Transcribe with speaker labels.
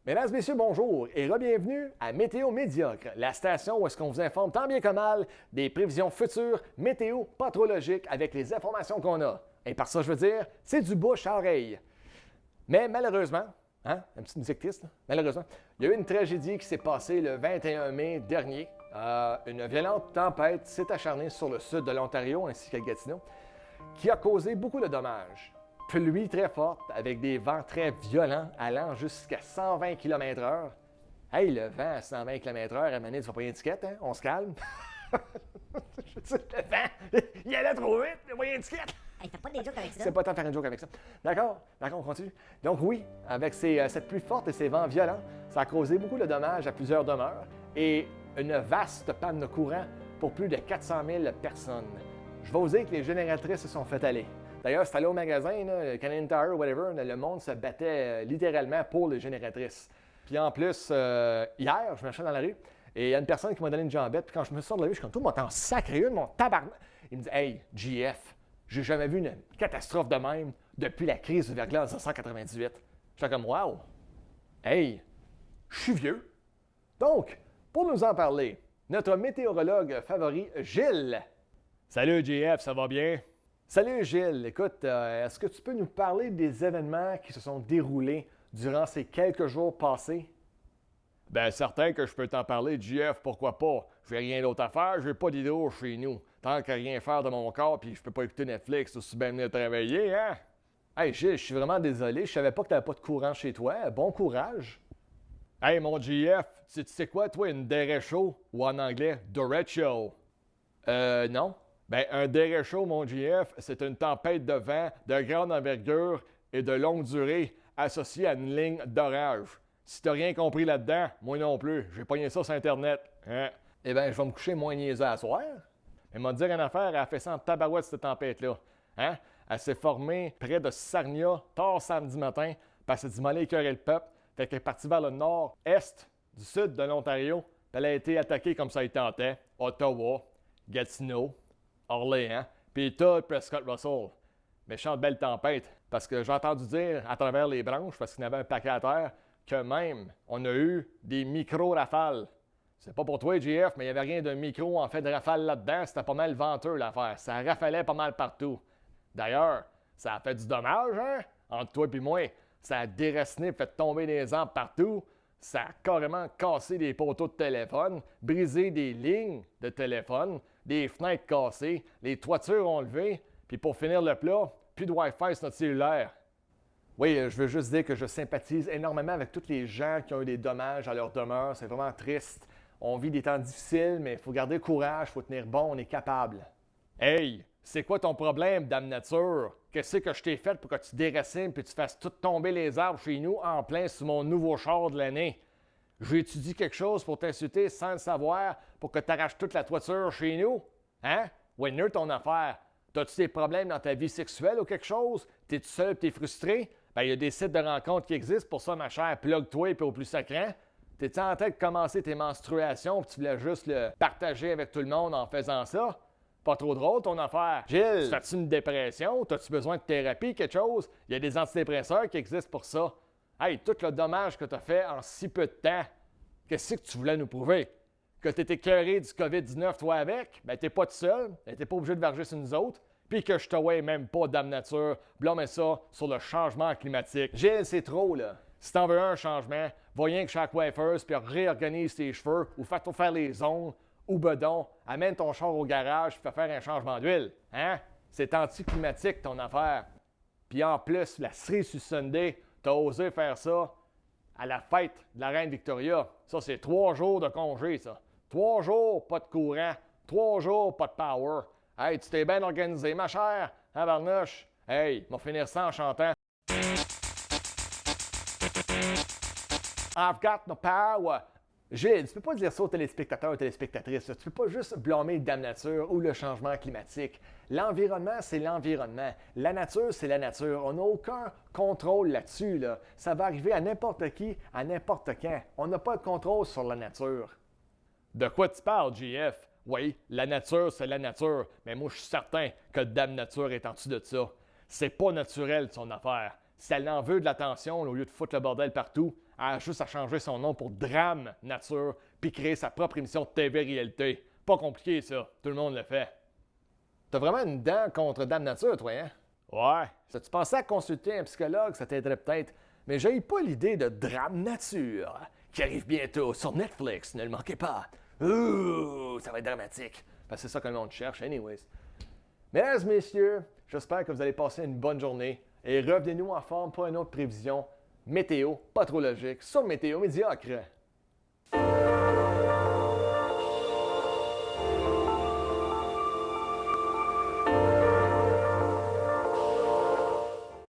Speaker 1: Mesdames et messieurs, bonjour et re-bienvenue à Météo Médiocre, la station où est-ce qu'on vous informe tant bien que mal des prévisions futures météo patrologiques avec les informations qu'on a. Et par ça, je veux dire, c'est du bouche à oreille. Mais malheureusement, une petite musique triste, malheureusement, il y a eu une tragédie qui s'est passée le 21 mai dernier. Une violente tempête s'est acharnée sur le sud de l'Ontario ainsi que Gatineau, qui a causé beaucoup de dommages. Pluie très forte avec des vents très violents allant jusqu'à 120 km/h. Hey, le vent à 120 km/h, à un moment donné, tu vas pas une étiquette, hein? On se calme. Je veux dire, le vent, il allait trop vite, il n'y a pas une étiquette.
Speaker 2: Hey, t'as pas des jokes avec ça?
Speaker 1: C'est pas temps de faire une joke avec ça. D'accord, on continue. Donc oui, avec cette pluie forte et ces vents violents, ça a causé beaucoup de dommages à plusieurs demeures et une vaste panne de courant pour plus de 400 000 personnes. Je vais vous dire que les génératrices se sont fait aller. D'ailleurs, c'est allé au magasin, là, Canadian Tire, whatever, le monde se battait littéralement pour les génératrices. Puis en plus, hier, je marchais dans la rue et il y a une personne qui m'a donné une jambette. Puis quand je me sors de la rue, je suis comme tout, moi, t'en sacré une, mon tabarnak. Il me dit, hey, GF, j'ai jamais vu une catastrophe de même depuis la crise du verglas en 1998. J'étais comme, wow, hey, je suis vieux. Donc, pour nous en parler, notre météorologue favori, Gilles. Salut, GF, ça va bien? Salut Gilles, écoute, est-ce que tu peux nous parler des événements qui se sont déroulés durant ces quelques jours passés? Ben certain que je peux t'en parler, JF, pourquoi pas? J'ai rien d'autre à faire, j'ai pas d'idéaux chez nous. Tant qu'à rien faire de mon corps puis je peux pas écouter Netflix, aussi bien venir travailler, hein? Hey Gilles, je suis vraiment désolé, je savais pas que t'avais pas de courant chez toi. Bon courage! Hey mon JF, tu sais quoi, toi, une derecho ou en anglais, derecho? Non. Ben, un derecho, mon GF, c'est une tempête de vent de grande envergure et de longue durée associée à une ligne d'orage. Si t'as rien compris là-dedans, moi non plus, j'ai pogné ça sur Internet. Hein? Eh bien, je vais me coucher moins niaiseux à soir. Mais m'a dire une affaire, elle a fait ça en tabarouette, cette tempête-là. Hein? Elle s'est formée près de Sarnia, tard samedi matin, parce qu'elle s'est dit, m'aller écœurer le peuple. Fait qu'elle est partie vers le nord-est du sud de l'Ontario, puis elle a été attaquée comme ça y tentait. Ottawa, Gatineau, Orléans, puis tout Prescott Russell. Méchante belle tempête, parce que j'ai entendu dire à travers les branches, parce qu'il y en avait un paquet à terre, que même on a eu des micro-rafales. C'est pas pour toi, JF, mais il n'y avait rien de micro en fait de rafale là-dedans, c'était pas mal venteux l'affaire. Ça rafalait pas mal partout. D'ailleurs, ça a fait du dommage, hein? Entre toi et moi. Ça a déraciné, fait tomber des arbres partout. Ça a carrément cassé des poteaux de téléphone, brisé des lignes de téléphone, des fenêtres cassées, les toitures ont levé, puis pour finir le plat, plus de Wi-Fi sur notre cellulaire. Oui, je veux juste dire que je sympathise énormément avec tous les gens qui ont eu des dommages à leur demeure. C'est vraiment triste. On vit des temps difficiles, mais il faut garder le courage, il faut tenir bon, on est capable. Hey, c'est quoi ton problème, Dame Nature? Qu'est-ce que je t'ai fait pour que tu déracines puis tu fasses tout tomber les arbres chez nous en plein sur mon nouveau char de l'année? J'ai étudié quelque chose pour t'insulter sans le savoir pour que tu arraches toute la toiture chez nous? Hein? Winner, ton affaire. T'as-tu des problèmes dans ta vie sexuelle ou quelque chose? T'es-tu seul et t'es frustré? Ben, il y a des sites de rencontres qui existent pour ça, ma chère. Plug-toi et au plus sacrant. T'es-tu en train de commencer tes menstruations et tu voulais juste le partager avec tout le monde en faisant ça? Pas trop drôle, ton affaire. Gilles, fais-tu une dépression? T'as-tu besoin de thérapie, quelque chose? Il y a des antidépresseurs qui existent pour ça. Hey, tout le dommage que t'as fait en si peu de temps, qu'est-ce que tu voulais nous prouver? Que t'étais écœuré du COVID-19, toi, avec? Ben, t'es pas tout seul. Ben, t'es pas obligé de varger sur nous autres. Puis que je te vois même pas, Dame Nature, blâmer ça sur le changement climatique. Gilles, c'est trop, là. Si t'en veux un changement, va rien que chaque coiffeuse, puis réorganise tes cheveux, ou fais-toi faire les ongles, ou bedon, amène ton char au garage, puis fais faire un changement d'huile. Hein? C'est anticlimatique, ton affaire. Puis en plus, la cerise sur Sunday, t'as osé faire ça à la fête de la reine Victoria. Ça, c'est 3 jours de congé, ça. 3 jours, pas de courant. 3 jours, pas de power. Hey, tu t'es bien organisé, ma chère, hein, Barnouche? Hey, on va finir ça en chantant. I've got no power. Gilles, tu peux pas dire ça aux téléspectateurs et téléspectatrices. Tu peux pas juste blâmer Dame Nature ou le changement climatique. L'environnement, c'est l'environnement. La nature, c'est la nature. On n'a aucun contrôle là-dessus. Là. Ça va arriver à n'importe qui, à n'importe quand. On n'a pas de contrôle sur la nature. De quoi tu parles, JF? Oui, la nature, c'est la nature. Mais moi, je suis certain que Dame Nature est en dessous de ça. C'est pas naturel, son affaire. Si elle en veut de l'attention, au lieu de foutre le bordel partout, a juste à changer son nom pour Drame Nature puis créer sa propre émission de TV réalité. Pas compliqué ça, tout le monde le fait. T'as vraiment une dent contre Dame Nature, toi, hein? Ouais. Si tu pensais à consulter un psychologue, ça t'aiderait peut-être. Mais j'ai pas l'idée de Drame Nature, qui arrive bientôt sur Netflix, ne le manquez pas. Ouh, ça va être dramatique. Parce que c'est ça que le monde cherche, anyways. Mesdames, messieurs, j'espère que vous allez passer une bonne journée et revenez-nous en forme pour une autre prévision météo, pas trop logique, sur Météo Médiocre.